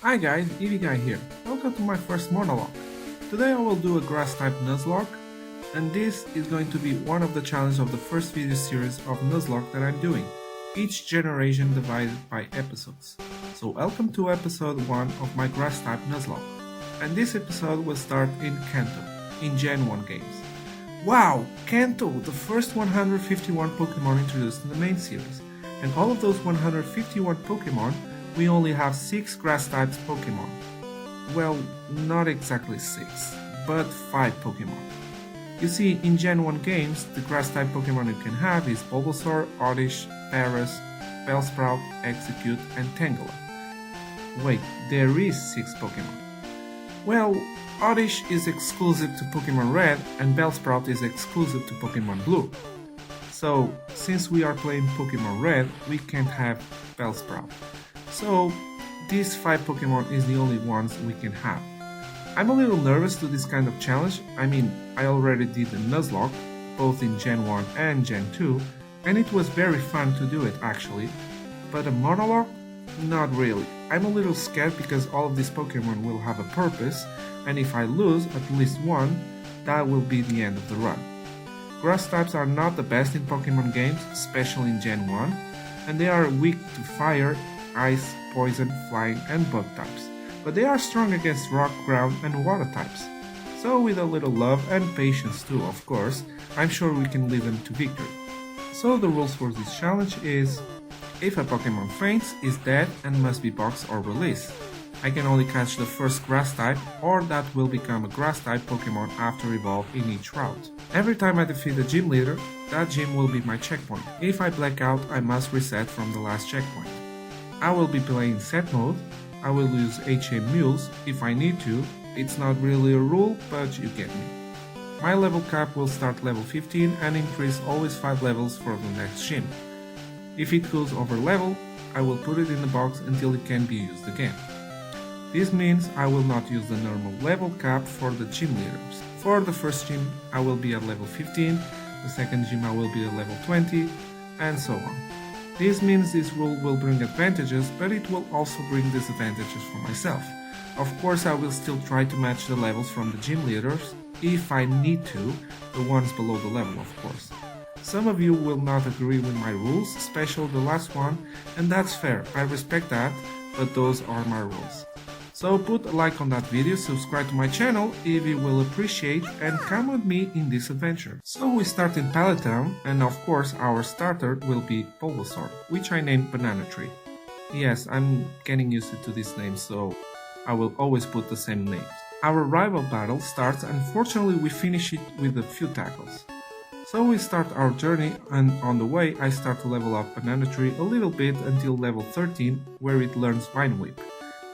Hi guys, Eevee Guy here. Welcome to my first monologue. Today I will do a grass type Nuzlocke, and this is going to be one of the challenges of the first video series of Nuzlocke that I'm doing, each generation divided by episodes. So welcome to episode 1 of my grass type Nuzlocke, and this episode will start in Kanto, in Gen 1 games. Wow, Kanto, the first 151 Pokemon introduced in the main series, and all of those 151 Pokemon we only have 6 grass types Pokemon. Well, not exactly 6, but 5 Pokemon. You see, in Gen 1 games, the grass type Pokemon you can have is Bulbasaur, Oddish, Paras, Bellsprout, Execute, and Tangela. Wait, there is 6 Pokemon. Well, Oddish is exclusive to Pokemon Red, and Bellsprout is exclusive to Pokemon Blue. So, since we are playing Pokemon Red, we can't have Bellsprout. So, these 5 Pokemon is the only ones we can have. I'm a little nervous to this kind of challenge. I mean, I already did the Nuzlocke, both in Gen 1 and Gen 2, and it was very fun to do it actually. But a monologue? Not really. I'm a little scared because all of these Pokemon will have a purpose, and if I lose at least one, that will be the end of the run. Grass types are not the best in Pokemon games, especially in Gen 1, and they are weak to fire, ice, poison, flying, and bug types, but they are strong against rock, ground, and water types. So with a little love and patience too, of course, I'm sure we can lead them to victory. So the rules for this challenge is, if a Pokemon faints, is dead and must be boxed or released. I can only catch the first grass type, or that will become a grass type Pokemon after evolve in each route. Every time I defeat a gym leader, that gym will be my checkpoint. If I black out, I must reset from the last checkpoint. I will be playing set mode. I will use HM Mules if I need to. It's not really a rule, but you get me. My level cap will start level 15 and increase always 5 levels for the next gym. If it goes over level, I will put it in the box until it can be used again. This means I will not use the normal level cap for the gym leaders. For the first gym, I will be at level 15, the second gym I will be at level 20, and so on. This means this rule will bring advantages, but it will also bring disadvantages for myself. Of course, I will still try to match the levels from the gym leaders, if I need to, the ones below the level of course. Some of you will not agree with my rules, especially the last one, and that's fair, I respect that, but those are my rules. So put a like on that video, subscribe to my channel if you will appreciate, and come with me in this adventure. So we start in Pallet Town, and of course our starter will be Bulbasaur, which I named Banana Tree. Yes, I'm getting used to this name, so I will always put the same names. Our rival battle starts, and fortunately we finish it with a few tackles. So we start our journey, and on the way I start to level up Banana Tree a little bit until level 13, where it learns Vine Whip,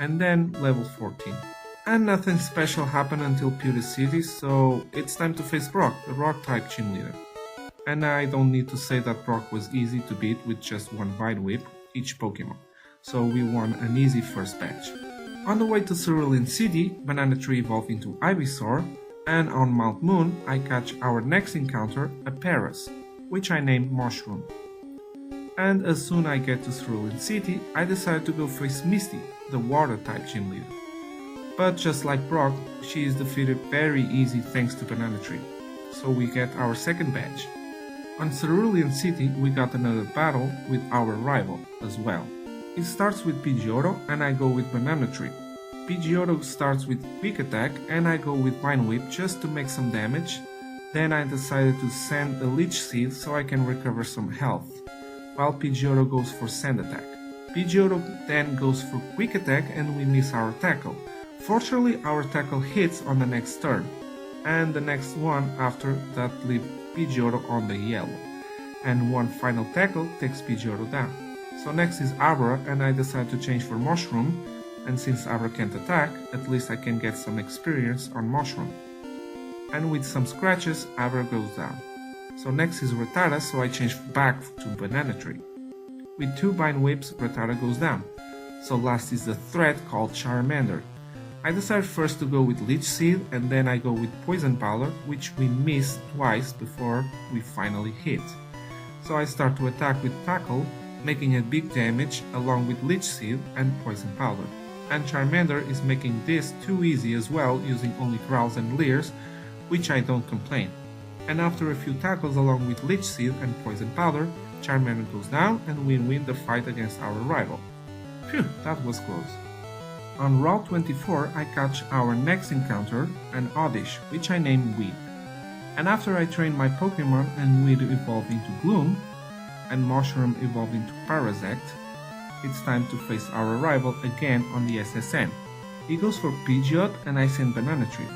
and then level 14. And nothing special happened until Pewter City, so it's time to face Brock, the rock type gym leader. And I don't need to say that Brock was easy to beat with just one Vine Whip each Pokemon, so we won an easy first batch. On the way to Cerulean City, Banana Tree evolved into Ivysaur, and on Mount Moon I catch our next encounter, a Paras, which I named Mushroom. And as soon as I get to Cerulean City, I decide to go face Misty, the water type gym leader. But just like Brock, she is defeated very easy thanks to Banana Tree, so we get our second badge. On Cerulean City we got another battle with our rival as well. It starts with Pidgeotto and I go with Banana Tree. Pidgeotto starts with Quick Attack and I go with Vine Whip just to make some damage. Then I decided to send a Leech Seed so I can recover some health, while Pidgeotto goes for Sand Attack. Pidgeotto then goes for Quick Attack and we miss our tackle. Fortunately our tackle hits on the next turn, and the next one after that leaves Pidgeotto on the yellow, and one final tackle takes Pidgeotto down. So next is Abra, and I decide to change for Mushroom, and since Abra can't attack, at least I can get some experience on Mushroom. And with some scratches, Abra goes down. So next is Rattata, so I change back to Banana Tree. With 2 Vine Whips, Rattata goes down. So last is the threat called Charmander. I decide first to go with Leech Seed and then I go with Poison Powder, which we missed twice before we finally hit. So I start to attack with Tackle, making a big damage along with Leech Seed and Poison Powder. and Charmander is making this too easy as well, using only growls and leers, which I don't complain. And after a few tackles along with Leech Seed and Poison Powder, Charmander goes down and we win the fight against our rival. Phew, that was close. On Route 24 I catch our next encounter, an Oddish, which I name Weed. And after I train my Pokemon and Weed evolved into Gloom, and Mushroom evolved into Parasect, it's time to face our rival again on the SSN. He goes for Pidgeot and I send Banana Tree.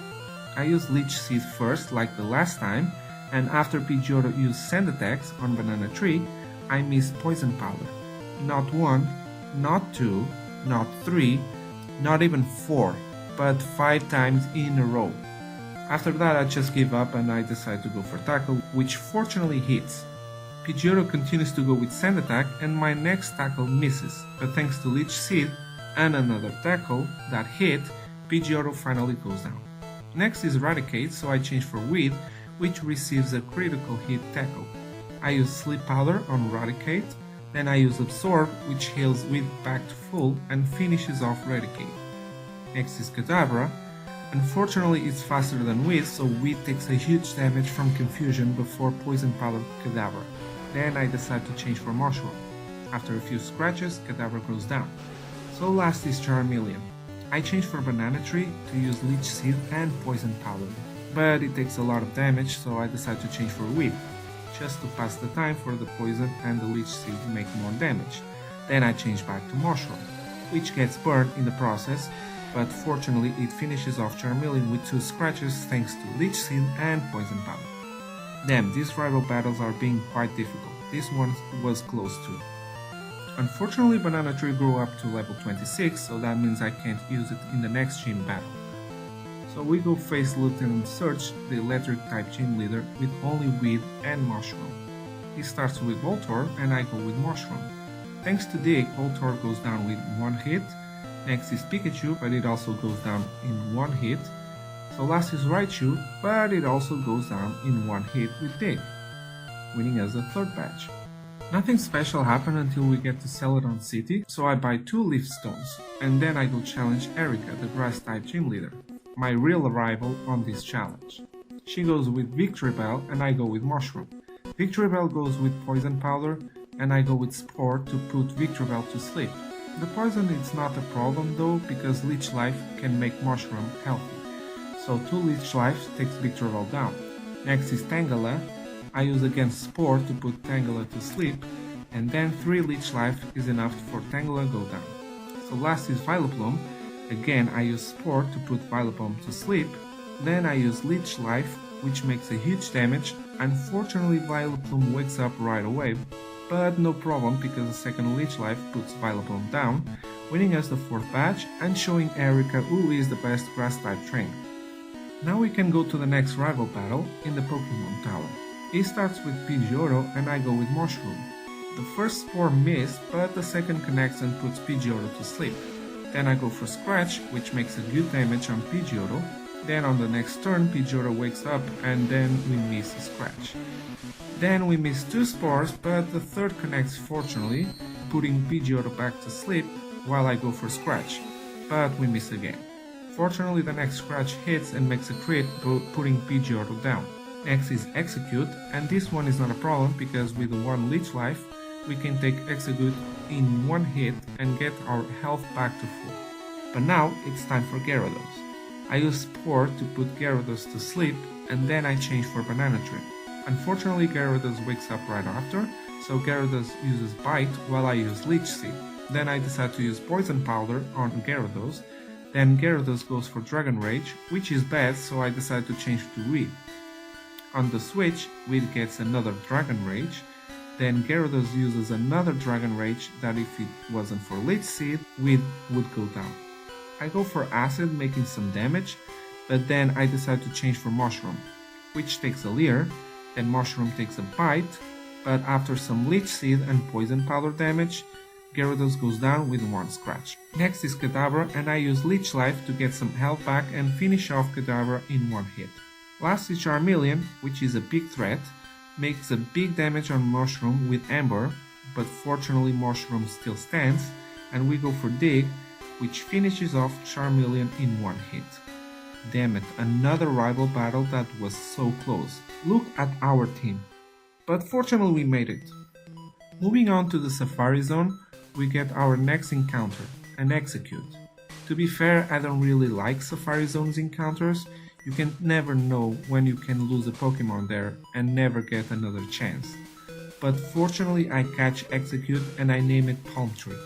I use Leech Seed first like the last time, and after Pidgeotto used Sand Attacks on Banana Tree, I miss Poison Powder. Not 1, not 2, not 3, not even 4, but 5 times in a row. After that I just give up and I decide to go for Tackle, which fortunately hits. Pidgeotto continues to go with Sand Attack and my next tackle misses, but thanks to Leech Seed and another tackle that hit, Pidgeotto finally goes down. Next is Raticate, so I change for Weed, which receives a critical hit tackle. I use Sleep Powder on Raticate, then I use Absorb, which heals Weed back to full and finishes off Raticate. Next is Kadabra. Unfortunately it's faster than Weed, so Weed takes a huge damage from Confusion before Poison Powder Kadabra. Then I decide to change for Mushroom. After a few scratches, Kadabra goes down. So last is Charmeleon. I change for Banana Tree to use Leech Seed and Poison Powder, but it takes a lot of damage, so I decide to change for Weed, just to pass the time for the Poison and the Leech Seed to make more damage. Then I change back to Mushroom, which gets burned in the process, but fortunately it finishes off Charmeleon with 2 scratches thanks to Leech Seed and Poison Powder. Damn, these rival battles are being quite difficult. This one was close too. Unfortunately Banana Tree grew up to level 26, so that means I can't use it in the next gym battle. So we go face Lieutenant Surge, the electric type gym leader, with only Weed and Mushroom. He starts with Voltorb and I go with Mushroom. Thanks to Dig, Voltorb goes down with 1 hit. Next is Pikachu, but it also goes down in 1 hit. So last is Raichu, but it also goes down in 1 hit with Dig, winning as the 3rd badge. Nothing special happened until we get to Celadon City, so I buy 2 Leaf Stones, and then I go challenge Erika, the grass type gym leader, my real rival on this challenge. She goes with Victreebel and I go with Mushroom. Victreebel goes with Poison Powder and I go with Spore to put Victreebel to sleep. The poison is not a problem though, because Leech Life can make Mushroom healthy. So 2 Leech Life takes Victreebel down. Next is Tangela. I use again Spore to put Tangela to sleep, and then 3 Leech Life is enough for Tangela go down. So last is Vileplume. Again I use Spore to put Vileplume to sleep, then I use Leech Life, which makes a huge damage. Unfortunately Vileplume wakes up right away, but no problem because the second Leech Life puts Vileplume down, winning us the 4th badge and showing Erika who is the best grass type trainer. Now we can go to the next rival battle in the Pokemon Tower. It starts with Pidgeotto and I go with Mushroom. The first Spore missed, but the second connects and puts Pidgeotto to sleep. Then I go for Scratch, which makes a good damage on Pidgeotto. Then on the next turn Pidgeotto wakes up and then we miss a Scratch. Then we miss 2 Spores, but the 3rd connects fortunately, putting Pidgeotto back to sleep while I go for Scratch, but we miss again. Fortunately the next Scratch hits and makes a crit, putting Pidgeotto down. Next is Execute, and this one is not a problem because with 1 Leech Life we can take Execute in 1 hit and get our health back to full. But now it's time for Gyarados. I use Spore to put Gyarados to sleep and then I change for Banana Tree. Unfortunately Gyarados wakes up right after, so Gyarados uses Bite while I use Leech Seed. Then I decide to use Poison Powder on Gyarados. Then Gyarados goes for Dragon Rage, which is bad, so I decide to change to Weed. On the switch, Weed gets another Dragon Rage. Then Gyarados uses another Dragon Rage that if it wasn't for Leech Seed, Weed would go down. I go for Acid, making some damage, but then I decide to change for Mushroom, which takes a Leer. Then Mushroom takes a Bite, but after some Leech Seed and Poison Powder damage, Gyarados goes down with 1 Scratch. Next is Kadabra and I use Leech Life to get some health back and finish off Kadabra in 1 hit. Last is Charmeleon, which is a big threat, makes a big damage on Mushroom with Ember, but fortunately Mushroom still stands, and we go for Dig, which finishes off Charmeleon in one hit. Damn it, another rival battle that was so close. Look at our team. But fortunately we made it. Moving on to the Safari Zone, we get our next encounter, an Execute. To be fair, I don't really like Safari Zone's encounters. You can never know when you can lose a Pokemon there and never get another chance. But fortunately I catch Execute and I name it Palm Tree.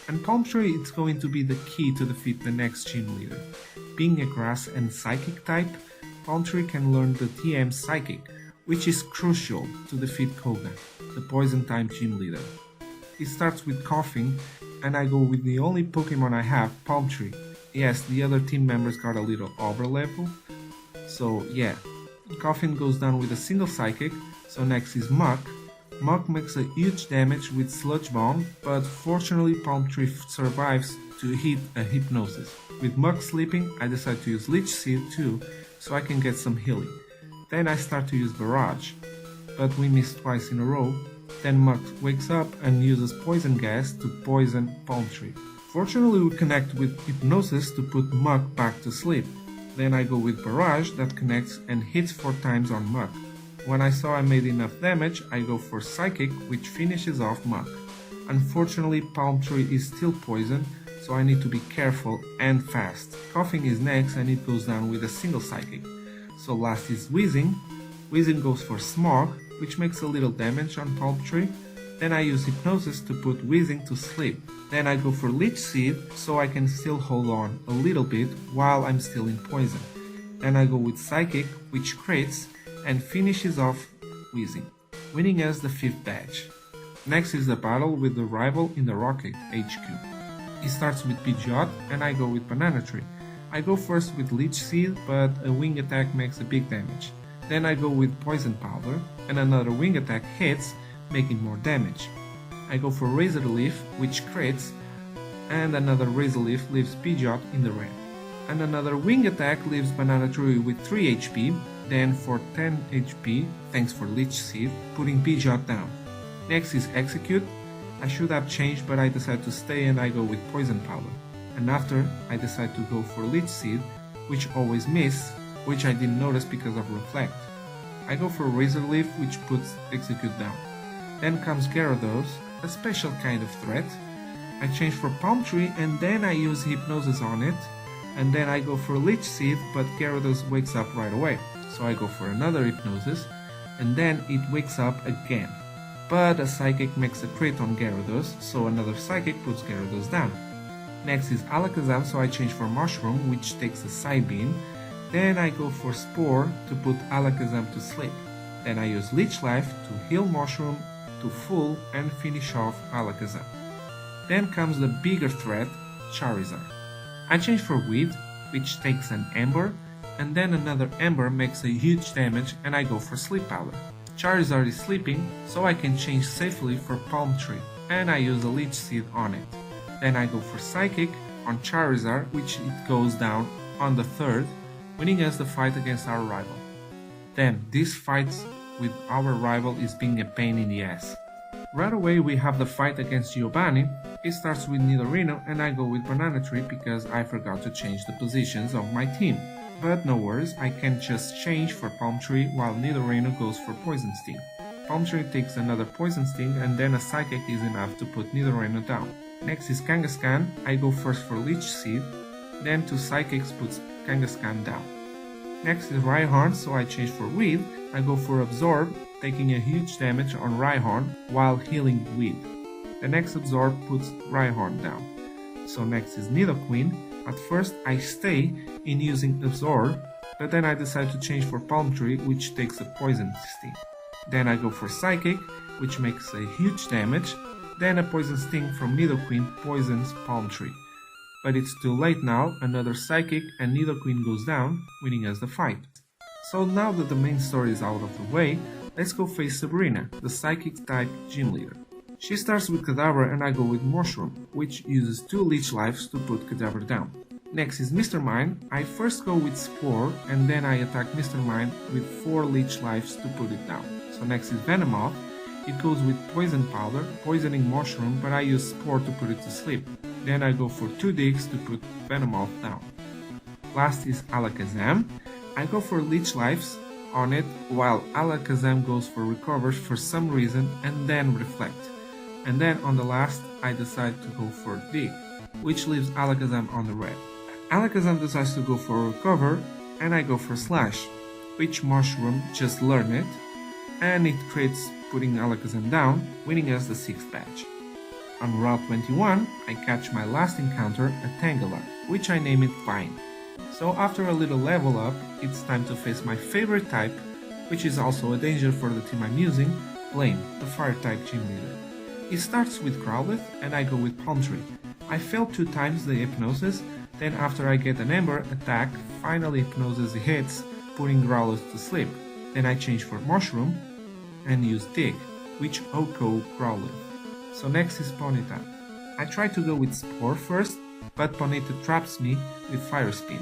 And Palm Tree is going to be the key to defeat the next gym leader. Being a grass and psychic type, Palm Tree can learn the TM Psychic, which is crucial to defeat Koga, the poison type gym leader. It starts with Coughing, and I go with the only Pokemon I have, Palm Tree. Yes, the other team members got a little overlevel, so yeah. Coughing goes down with a single Psychic, so next is Muck. Muck makes a huge damage with Sludge Bomb, but fortunately Palm Tree survives to hit a Hypnosis. With Muck sleeping, I decide to use Leech Seed too, so I can get some healing. Then I start to use Barrage, but we miss twice in a row. Then Muck wakes up and uses Poison Gas to poison Palm Tree. Fortunately we connect with Hypnosis to put Muck back to sleep. Then I go with Barrage that connects and hits 4 times on Muck. When I saw I made enough damage, I go for Psychic, which finishes off Muck. Unfortunately, Palm Tree is still poisoned, so I need to be careful and fast. Coughing is next and it goes down with a single Psychic. So last is Wheezing. Wheezing goes for Smog, which makes a little damage on Palm Tree. Then I use Hypnosis to put Wheezing to sleep. Then I go for Leech Seed, so I can still hold on a little bit while I'm still in poison. Then I go with Psychic, which crits and finishes off Wheezing, winning us the 5th badge. Next is the battle with the rival in the Rocket HQ. It starts with Pidgeot and I go with Banana Tree. I go first with Leech Seed, but a Wing Attack makes a big damage. Then I go with Poison Powder and another Wing Attack hits, making more damage. I go for Razor Leaf, which crits, and another Razor Leaf leaves Pidgeot in the red. And another Wing Attack leaves Banana Tree with 3 HP, then for 10 HP, thanks for Leech Seed, putting Pidgeot down. Next is Execute. I should have changed, but I decide to stay and I go with Poison Powder. And after, I decide to go for Leech Seed, which always miss, which I didn't notice because of Reflect. I go for Razor Leaf, which puts Execute down. Then comes Gyarados, a special kind of threat. I change for Palm Tree and then I use Hypnosis on it. And then I go for Leech Seed, but Gyarados wakes up right away. So I go for another Hypnosis, and then it wakes up again. But a Psychic makes a crit on Gyarados, so another Psychic puts Gyarados down. Next is Alakazam, so I change for Mushroom, which takes a Side Beam. Then I go for Spore to put Alakazam to sleep. Then I use Leech Life to heal Mushroom to full and finish off Alakazam. Then comes the bigger threat, Charizard. I change for Weed, which takes an Ember, and then another Ember makes a huge damage and I go for Sleep Powder. Charizard is sleeping, so I can change safely for Palm Tree, and I use a Leech Seed on it. Then I go for Psychic on Charizard, which it goes down on the 3rd, winning us the fight against our rival. Damn, this fight with our rival is being a pain in the ass. Right away we have the fight against Giovanni. It starts with Nidorino and I go with Banana Tree because I forgot to change the positions of my team. But no worries, I can just change for Palm Tree while Nidorino goes for Poison Sting. Palm Tree takes another Poison Sting and then a Psychic is enough to put Nidorino down. Next is Kangaskhan. I go first for Leech Seed, then 2 Psychics puts Kangaskhan down. Next is Rhyhorn, so I change for Weed. I go for Absorb, taking a huge damage on Rhyhorn while healing Weed. The next Absorb puts Rhyhorn down. So next is Nidoqueen. At first I stay in using Absorb, but then I decide to change for Palm Tree, which takes a Poison Sting. Then I go for Psychic, which makes a huge damage. Then a Poison Sting from Nidoqueen poisons Palm Tree. But it's too late now, another Psychic and Nidoqueen goes down, winning us the fight. So now that the main story is out of the way, let's go face Sabrina, the Psychic type gym leader. She starts with Kadabra and I go with Mushroom, which uses 2 Leech Lives to put Kadabra down. Next is Mr. Mime. I first go with Spore and then I attack Mr. Mime with 4 Leech Lives to put it down. So next is Venomoth. It goes with Poison Powder, poisoning Mushroom, but I use Spore to put it to sleep. Then I go for 2 digs to put Venomoth down. Last is Alakazam. I go for Leech Lives on it, while Alakazam goes for Recovers for some reason and then Reflect. And then on the last, I decide to go for Dig, which leaves Alakazam on the red. Alakazam decides to go for Recover, and I go for Slash, which Mushroom just learned it, and it creates putting Alakazam down, winning us the 6th badge. On Route 21, I catch my last encounter, a Tangela, which I name it Vine. So after a little level up, it's time to face my favorite type, which is also a danger for the team I'm using, Blaine, the fire type gym leader. It starts with Growlithe and I go with Palm Tree. I failed 2 times the Hypnosis, then after I get an Ember attack, finally Hypnosis hits, putting Growlithe to sleep. Then I change for Mushroom and use Dig, which OHKO Growlithe. So next is Ponyta. I try to go with Spore first, but Ponyta traps me with Fire Spin.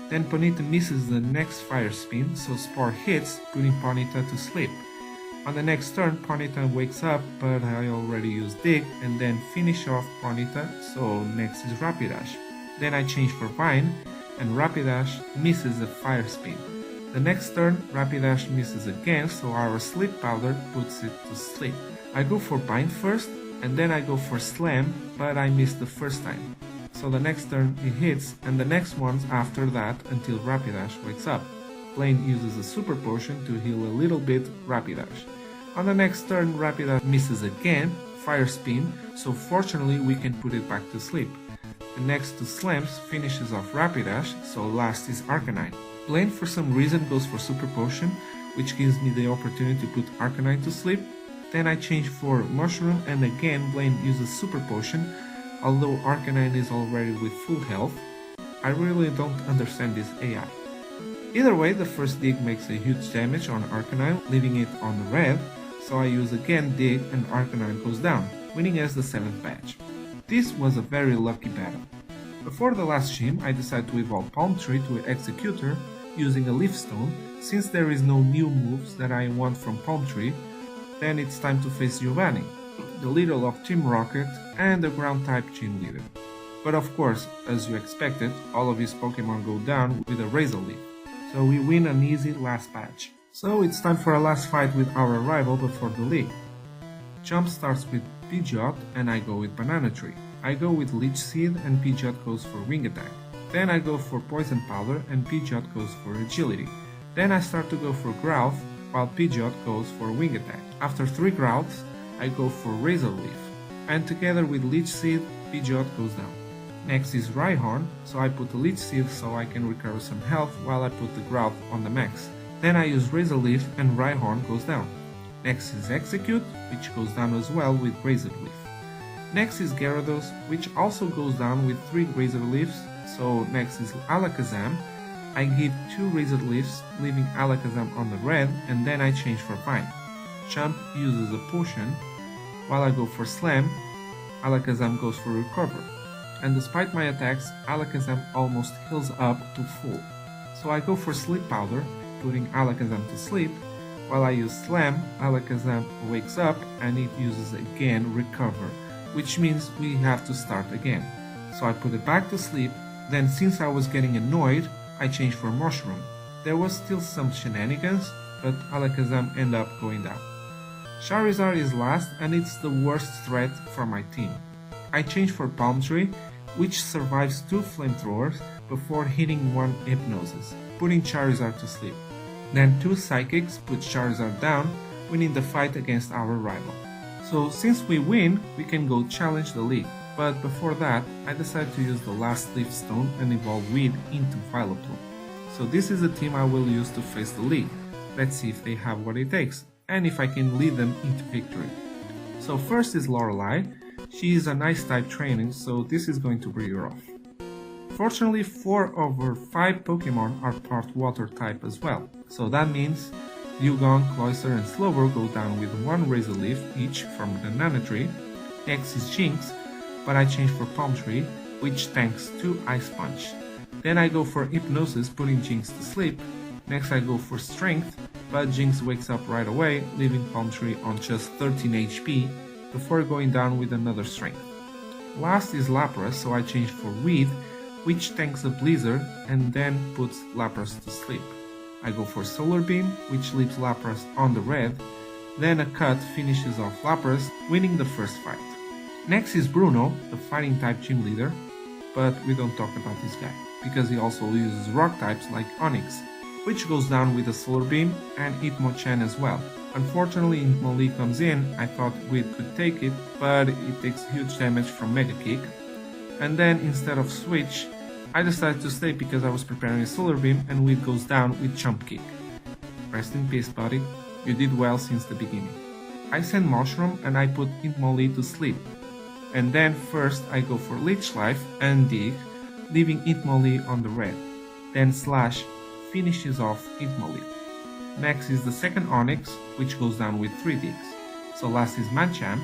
Then Ponyta misses the next Fire Spin, so Spore hits, putting Ponyta to sleep. On the next turn, Ponyta wakes up, but I already used Dig, and then finish off Ponyta, so next is Rapidash. Then I change for Vine, and Rapidash misses a Fire Spin. The next turn, Rapidash misses again, so our Sleep Powder puts it to sleep. I go for Bind first, and then I go for Slam, but I missed the first time. So the next turn it hits, and the next ones after that until Rapidash wakes up. Blaine uses a Super Potion to heal a little bit Rapidash. On the next turn, Rapidash misses again, Fire Spin, so fortunately we can put it back to sleep. The next 2 slams finishes off Rapidash, so last is Arcanine. Blaine for some reason goes for Super Potion, which gives me the opportunity to put Arcanine to sleep. Then I change for Mushroom and again Blaine uses Super Potion, although Arcanine is already with full health. I really don't understand this AI. Either way, the first dig makes a huge damage on Arcanine, leaving it on the red, so I use again Dig and Arcanine goes down, winning as the 7th badge. This was a very lucky battle. Before the last gym, I decided to evolve Palm Tree to Executor using a Leaf Stone. Since there is no new moves that I want from Palm Tree, then it's time to face Giovanni, the leader of Team Rocket and the ground type gym leader. But of course, as you expected, all of his Pokemon go down with a Razor Leaf, so we win an easy last patch. So it's time for a last fight with our rival before the league. Jump starts with Pidgeot and I go with Banana Tree. I go with Leech Seed and Pidgeot goes for Wing Attack. Then I go for Poison Powder and Pidgeot goes for Agility. Then I start to go for Growth while Pidgeot goes for Wing Attack. After 3 Growths, I go for Razor Leaf. And together with Leech Seed, Pidgeot goes down. Next is Rhyhorn, so I put the Leech Seed so I can recover some health while I put the Growth on the max. Then I use Razor Leaf and Rhyhorn goes down. Next is Execute, which goes down as well with Razor Leaf. Next is Gyarados, which also goes down with 3 Razor Leaves, so next is Alakazam. I give 2 Razor Leaves, leaving Alakazam on the red, and then I change for Vine. Chump uses a potion, while I go for Slam, Alakazam goes for Recover. And despite my attacks, Alakazam almost heals up to full. So I go for Sleep Powder, putting Alakazam to sleep. While I use Slam, Alakazam wakes up and it uses again Recover, which means we have to start again. So I put it back to sleep, then since I was getting annoyed, I changed for Mushroom. There was still some shenanigans, but Alakazam ended up going down. Charizard is last and it's the worst threat for my team. I change for Palm Tree, which survives 2 flamethrowers before hitting 1 Hypnosis, putting Charizard to sleep. Then 2 Psychics put Charizard down, winning the fight against our rival. So since we win, we can go challenge the league. But before that, I decided to use the last Leaf Stone and evolve Weed into Vileplume. So this is the team I will use to face the league. Let's see if they have what it takes, and if I can lead them into victory. So first is Lorelei. She is an Ice type training, so this is going to bring her off. Fortunately, 4 over 5 Pokemon are part Water type as well, so that means Dewgong, Cloyster and Slowbro go down with 1 Razor Leaf each from Banana Tree. Next is Jinx, but I change for Palm Tree, which tanks 2 Ice Punch. Then I go for Hypnosis, putting Jinx to sleep. Next I go for Strength, but Jinx wakes up right away, leaving Palm Tree on just 13 HP before going down with another Strength. Last is Lapras, so I change for Weed, which tanks a Blizzard and then puts Lapras to sleep. I go for Solar Beam, which leaves Lapras on the red, then a Cut finishes off Lapras, winning the first fight. Next is Bruno, the fighting type gym leader, but we don't talk about this guy, because he also uses rock types like Onix, which goes down with a Solar Beam, and Hitmonchan as well. Unfortunately, Hitmonlee comes in. I thought Weed could take it, but it takes huge damage from Mega Kick. And then instead of switch, I decided to stay because I was preparing a Solar Beam and Weed goes down with Chump Kick. Rest in peace, buddy. You did well since the beginning. I send Mushroom and I put Hitmonlee to sleep. And then first I go for Leech Life and Dig, leaving Hitmonlee on the red. Then Slash finishes off Hitmonlee. Next is the second Onix, which goes down with 3 digs. So last is Machamp.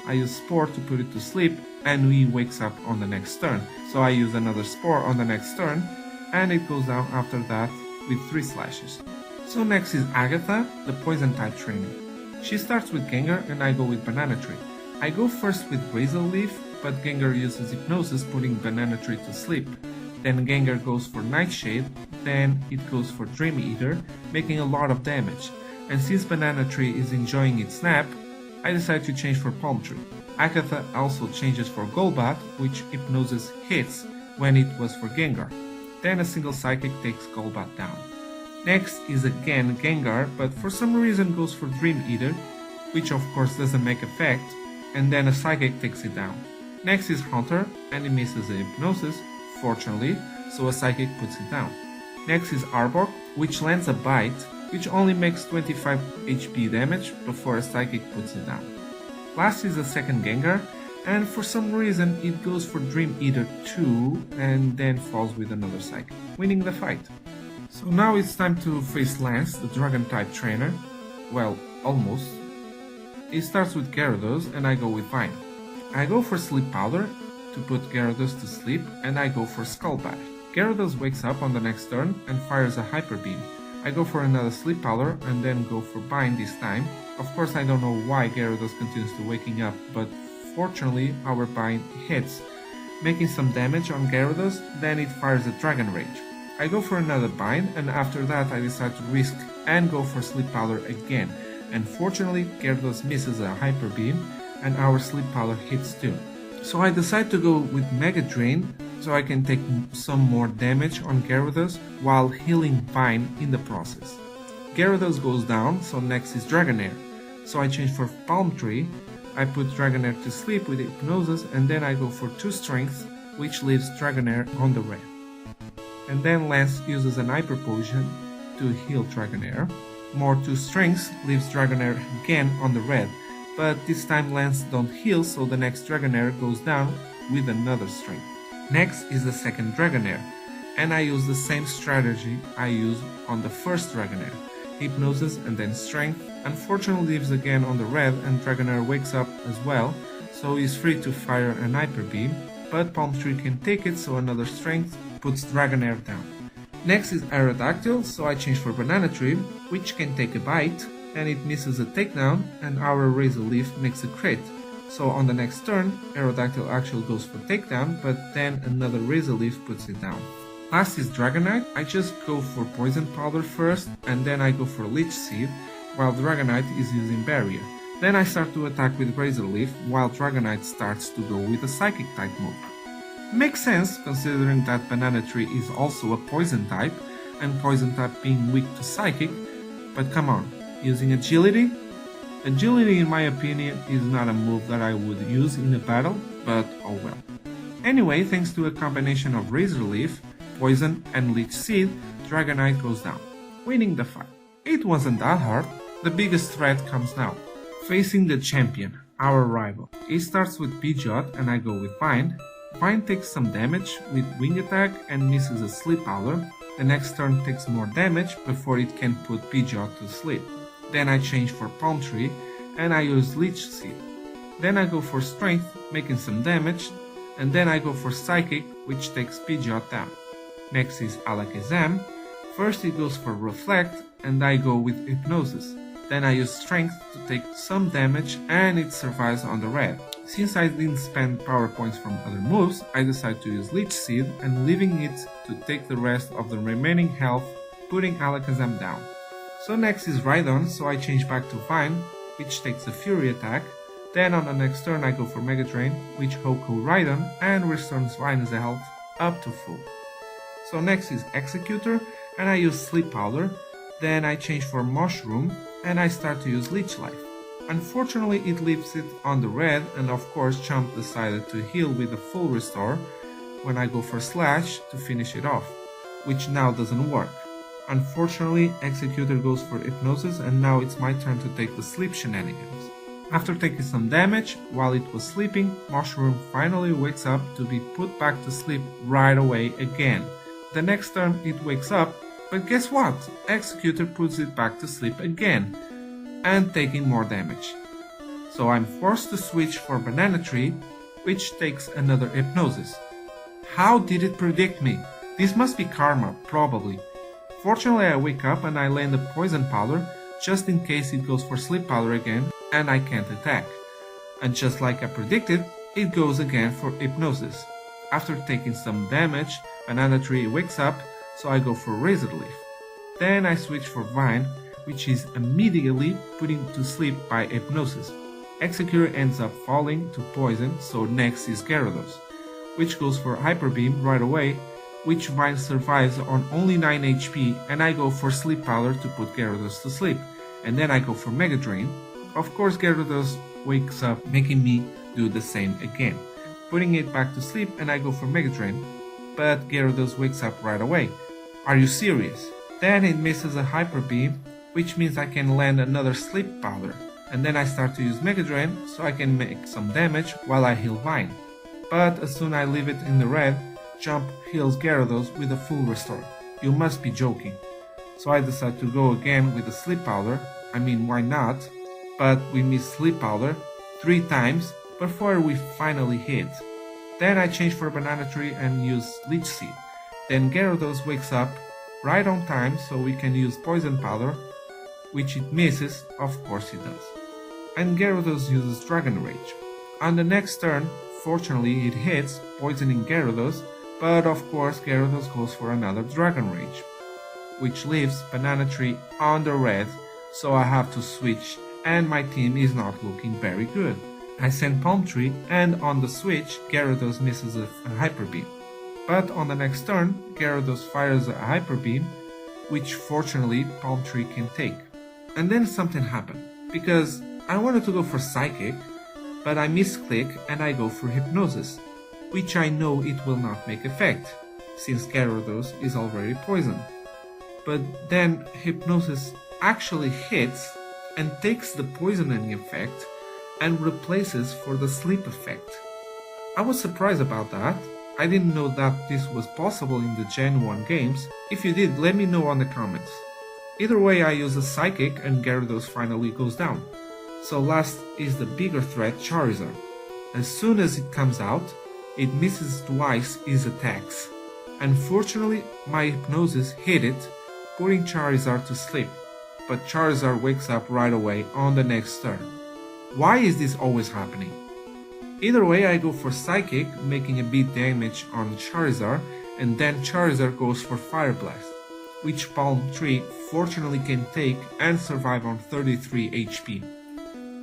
I use Spore to put it to sleep and he wakes up on the next turn. So I use another Spore on the next turn and it goes down after that with 3 slashes. So next is Agatha, the poison type trainer. She starts with Gengar and I go with Banana Tree. I go first with Razor Leaf, but Gengar uses Hypnosis, putting Banana Tree to sleep. Then Gengar goes for Nightshade, then it goes for Dream Eater, making a lot of damage. And since Banana Tree is enjoying its nap, I decide to change for Palm Tree. Agatha also changes for Golbat, which Hypnosis hits when it was for Gengar. Then a single Psychic takes Golbat down. Next is again Gengar, but for some reason goes for Dream Eater, which of course doesn't make effect, and then a Psychic takes it down. Next is Haunter, and he misses a Hypnosis, fortunately, so a Psychic puts it down. Next is Arbok, which lands a Bite, which only makes 25 HP damage before a Psychic puts it down. Last is the second Gengar, and for some reason it goes for Dream Eater 2 and then falls with another Psychic, winning the fight. So now it's time to face Lance, the Dragon type trainer. Well, almost. It starts with Gyarados and I go with Vine. I go for Sleep Powder to put Gyarados to sleep and I go for Skull Bash. Gyarados wakes up on the next turn and fires a Hyper Beam. I go for another Sleep Powder and then go for Bind this time. Of course I don't know why Gyarados continues to waking up, but fortunately our Bind hits, making some damage on Gyarados, then it fires a Dragon Rage. I go for another Bind and after that I decide to risk and go for Sleep Powder again, and fortunately Gyarados misses a Hyper Beam and our Sleep Powder hits too. So I decide to go with Mega Drain so I can take some more damage on Gyarados while healing Vine in the process. Gyarados goes down, so next is Dragonair. So I change for Palm Tree, I put Dragonair to sleep with Hypnosis and then I go for 2 Strength, which leaves Dragonair on the red. And then Lance uses an Hyper Potion to heal Dragonair. More 2 Strengths leaves Dragonair again on the red, but this time Lance don't heal, so the next Dragonair goes down with another Strength. Next is the second Dragonair, and I use the same strategy I used on the first Dragonair. Hypnosis and then Strength. Unfortunately leaves again on the red and Dragonair wakes up as well, so he's free to fire an Hyper Beam, but Palm Tree can take it, so another Strength puts Dragonair down. Next is Aerodactyl, so I change for Banana Tree, which can take a bite, and it misses a takedown, and our Razor Leaf makes a crit. So on the next turn, Aerodactyl actually goes for takedown, but then another Razor Leaf puts it down. Last is Dragonite. I just go for Poison Powder first, and then I go for Leech Seed, while Dragonite is using Barrier. Then I start to attack with Razor Leaf, while Dragonite starts to go with a Psychic type move. Makes sense considering that Banana Tree is also a Poison type, and Poison type being weak to Psychic, but come on, using Agility? Agility in my opinion is not a move that I would use in a battle, but oh well. Anyway, thanks to a combination of Razor Leaf, Poison and Leech Seed, Dragonite goes down, winning the fight. It wasn't that hard. The biggest threat comes now. Facing the champion, our rival. It starts with Pidgeot and I go with Vine. Vine takes some damage with Wing Attack and misses a Sleep Powder. The next turn takes more damage before it can put Pidgeot to sleep. Then I change for Palm Tree and I use Leech Seed. Then I go for Strength, making some damage, and then I go for Psychic, which takes Pidgeot down. Next is Alakazam. First it goes for Reflect and I go with Hypnosis. Then I use Strength to take some damage and it survives on the red. Since I didn't spend power points from other moves, I decided to use Leech Seed and leaving it to take the rest of the remaining health, putting Alakazam down. So next is Rhydon, so I change back to Vine, which takes a Fury attack. Then on the next turn I go for Mega Drain, which Hoko Rhydon and restores Vine's health up to full. So next is Executor, and I use Sleep Powder. Then I change for Mushroom, and I start to use Leech Life. Unfortunately it leaves it on the red, and of course Chomp decided to heal with a full restore when I go for Slash to finish it off, which now doesn't work. Unfortunately, Executor goes for Hypnosis, and now it's my turn to take the sleep shenanigans. After taking some damage while it was sleeping, Mushroom finally wakes up to be put back to sleep right away again. The next turn it wakes up, but guess what? Executor puts it back to sleep again, and taking more damage. So I'm forced to switch for Banana Tree, which takes another Hypnosis. How did it predict me? This must be karma, probably. Fortunately I wake up and I land a Poison Powder, just in case it goes for Sleep Powder again and I can't attack. And just like I predicted, it goes again for Hypnosis. After taking some damage, Banana Tree wakes up, so I go for Razor Leaf. Then I switch for Vine, which is immediately put to sleep by Hypnosis. Executor ends up falling to Poison, so next is Gyarados, which goes for Hyper Beam right away, which Vine survives on only 9 HP, and I go for Sleep Powder to put Gyarados to sleep, and then I go for Mega Drain. Of course Gyarados wakes up, making me do the same again, putting it back to sleep, and I go for Mega Drain, but Gyarados wakes up right away. Are you serious? Then it misses a Hyper Beam, which means I can land another Sleep Powder, and then I start to use Mega Drain so I can make some damage while I heal Vine. But as soon as I leave it in the red, Chomp heals Gyarados with a full restore. You must be joking. So I decide to go again with the Sleep Powder. I mean, why not? But we miss Sleep Powder 3 times before we finally hit. Then I change for Banana Tree and use Leech Seed. Then Gyarados wakes up right on time so we can use Poison Powder, which it misses, of course it does. And Gyarados uses Dragon Rage. On the next turn, fortunately it hits, poisoning Gyarados, but of course Gyarados goes for another Dragon Rage, which leaves Banana Tree on the red, so I have to switch, and my team is not looking very good. I send Palm Tree, and on the switch Gyarados misses a Hyper Beam. But on the next turn, Gyarados fires a Hyper Beam, which fortunately Palm Tree can take. And then something happened, because I wanted to go for Psychic, but I misclick and I go for Hypnosis, which I know it will not make effect, since Gyarados is already poisoned. But then Hypnosis actually hits and takes the poisoning effect and replaces for the sleep effect. I was surprised about that. I didn't know that this was possible in the Gen 1 games. If you did, let me know on the comments. Either way, I use a Psychic and Gyarados finally goes down. So last is the bigger threat, Charizard. As soon as it comes out, it misses twice his attacks. Unfortunately, my Hypnosis hit it, putting Charizard to sleep, but Charizard wakes up right away on the next turn. Why is this always happening? Either way, I go for Psychic, making a bit damage on Charizard, and then Charizard goes for Fire Blast, which Palm Tree fortunately can take and survive on 33 HP.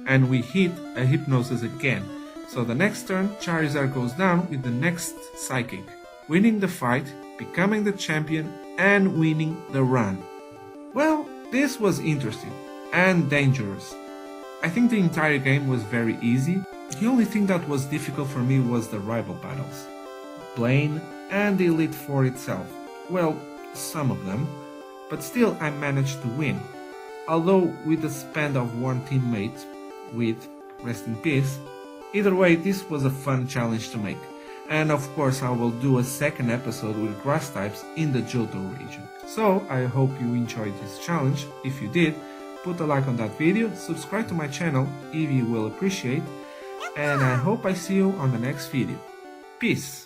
And we hit a Hypnosis again, so the next turn Charizard goes down with the next Psychic, winning the fight, becoming the champion, and winning the run. Well, this was interesting and dangerous. I think the entire game was very easy. The only thing that was difficult for me was the rival battles. Blaine and the Elite Four itself. Well, some of them, but still I managed to win. Although with the spend of one teammate, with rest in peace. Either way, this was a fun challenge to make. And of course I will do a second episode with grass types in the Johto region. So I hope you enjoyed this challenge. If you did, put a like on that video, subscribe to my channel if you will appreciate, and I hope I see you on the next video. Peace!